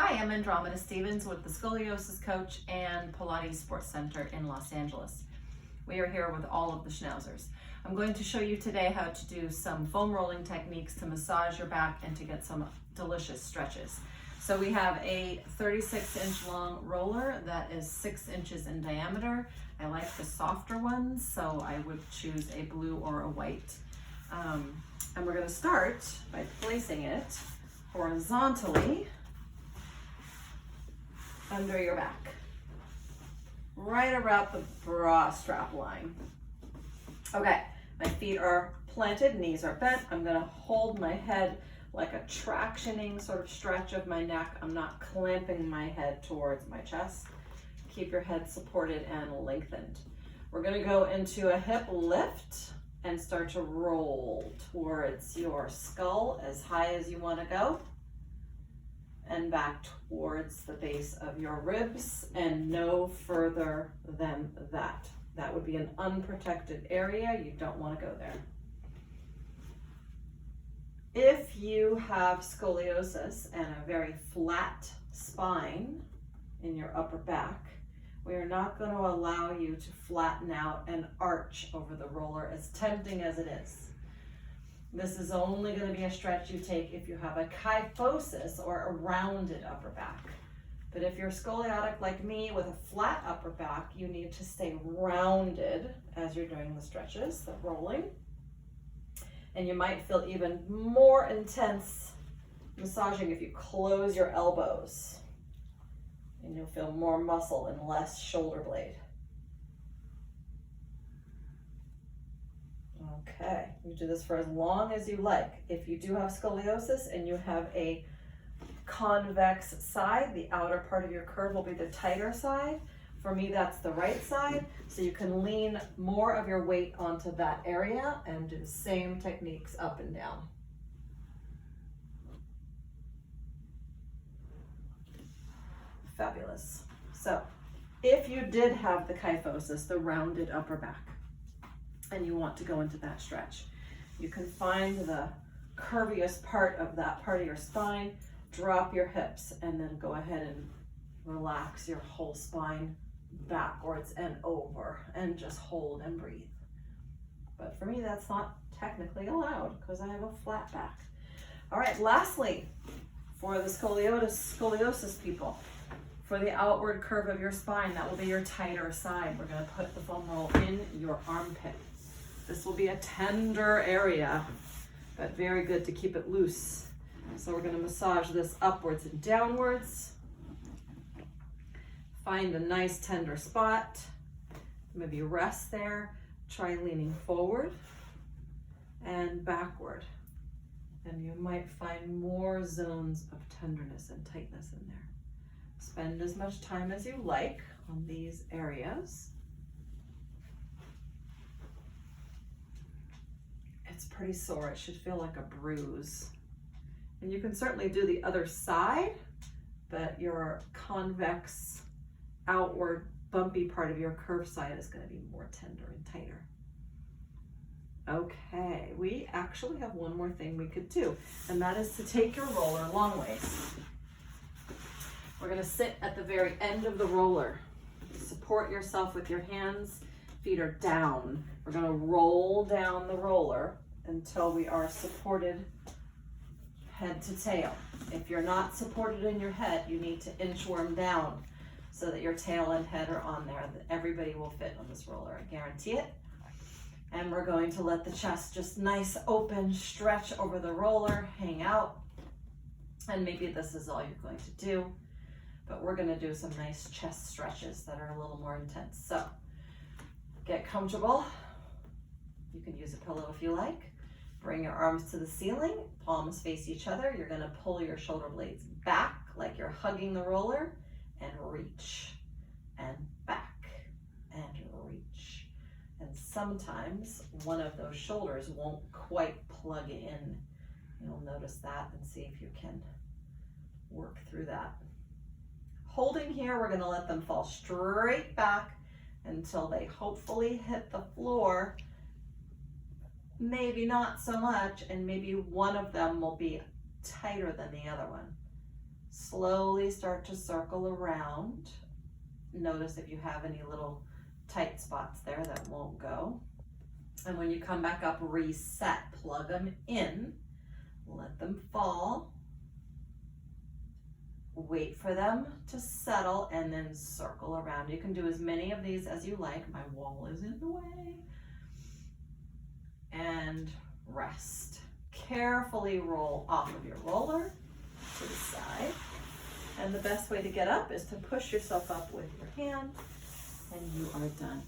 Hi, I'm Andromeda Stevens with the Scoliosis Coach and Pilates Sports Center in Los Angeles. We are here with all of the schnauzers. I'm going to show you today how to do some foam rolling techniques to massage your back and to get some delicious stretches. So we have a 36-inch long roller that is 6 inches in diameter. I like the softer ones, so I would choose a blue or a white. And we're going to start by placing it horizontally under your back, right around the bra strap line. Okay, my feet are planted, knees are bent. I'm going to hold my head like a tractioning sort of stretch of my neck. I'm not clamping my head towards my chest. Keep your head supported and lengthened. We're going to go into a hip lift and start to roll towards your skull as high as you want to go, and back towards the base of your ribs and no further than that. That would be an unprotected area. You don't want to go there. If you have scoliosis and a very flat spine in your upper back, we are not going to allow you to flatten out and arch over the roller, as tempting as it is. This is only going to be a stretch you take if you have a kyphosis or a rounded upper back. But if you're scoliotic like me with a flat upper back, you need to stay rounded as you're doing the stretches, the rolling. And you might feel even more intense massaging if you close your elbows. And you'll feel more muscle and less shoulder blade. Okay, you do this for as long as you like. If you do have scoliosis and you have a convex side, the outer part of your curve will be the tighter side. For me, that's the right side. So you can lean more of your weight onto that area and do the same techniques up and down. Fabulous. So if you did have the kyphosis, the rounded upper back, and you want to go into that stretch, you can find the curviest part of that part of your spine, drop your hips, and then go ahead and relax your whole spine backwards and over, and just hold and breathe. But for me, that's not technically allowed because I have a flat back. All right, lastly, for the scoliosis people, for the outward curve of your spine, that will be your tighter side. We're going to put the foam roll in your armpit. This will be a tender area, but very good to keep it loose. So we're going to massage this upwards and downwards. Find a nice tender spot. Maybe rest there. Try leaning forward and backward. And you might find more zones of tenderness and tightness in there. Spend as much time as you like on these areas. It's pretty sore. It should feel like a bruise. And you can certainly do the other side, but your convex, outward, bumpy part of your curved side is going to be more tender and tighter. Okay, we actually have one more thing we could do, and that is to take your roller long ways. We're going to sit at the very end of the roller. Support yourself with your hands. Feet are down. We're going to roll down the roller until we are supported head to tail. If you're not supported in your head, you need to inchworm down so that your tail and head are on there. Everybody will fit on this roller, I guarantee it. And we're going to let the chest just nice open, stretch over the roller, hang out. And maybe this is all you're going to do, but we're going to do some nice chest stretches that are a little more intense. So get comfortable. You can use a pillow if you like. Bring your arms to the ceiling, palms face each other. You're going to pull your shoulder blades back like you're hugging the roller, and reach and back and reach. And sometimes one of those shoulders won't quite plug in. You'll notice that and see if you can work through that. Holding here, we're going to let them fall straight back until they hopefully hit the floor. Maybe not so much, and maybe one of them will be tighter than the other one. Slowly start to circle around. Notice if you have any little tight spots there that won't go. And when you come back up, reset, plug them in, let them fall. Wait for them to settle and then circle around. You can do as many of these as you like. My wall is in the way. And rest. Carefully roll off of your roller to the side. And the best way to get up is to push yourself up with your hand, and you are done.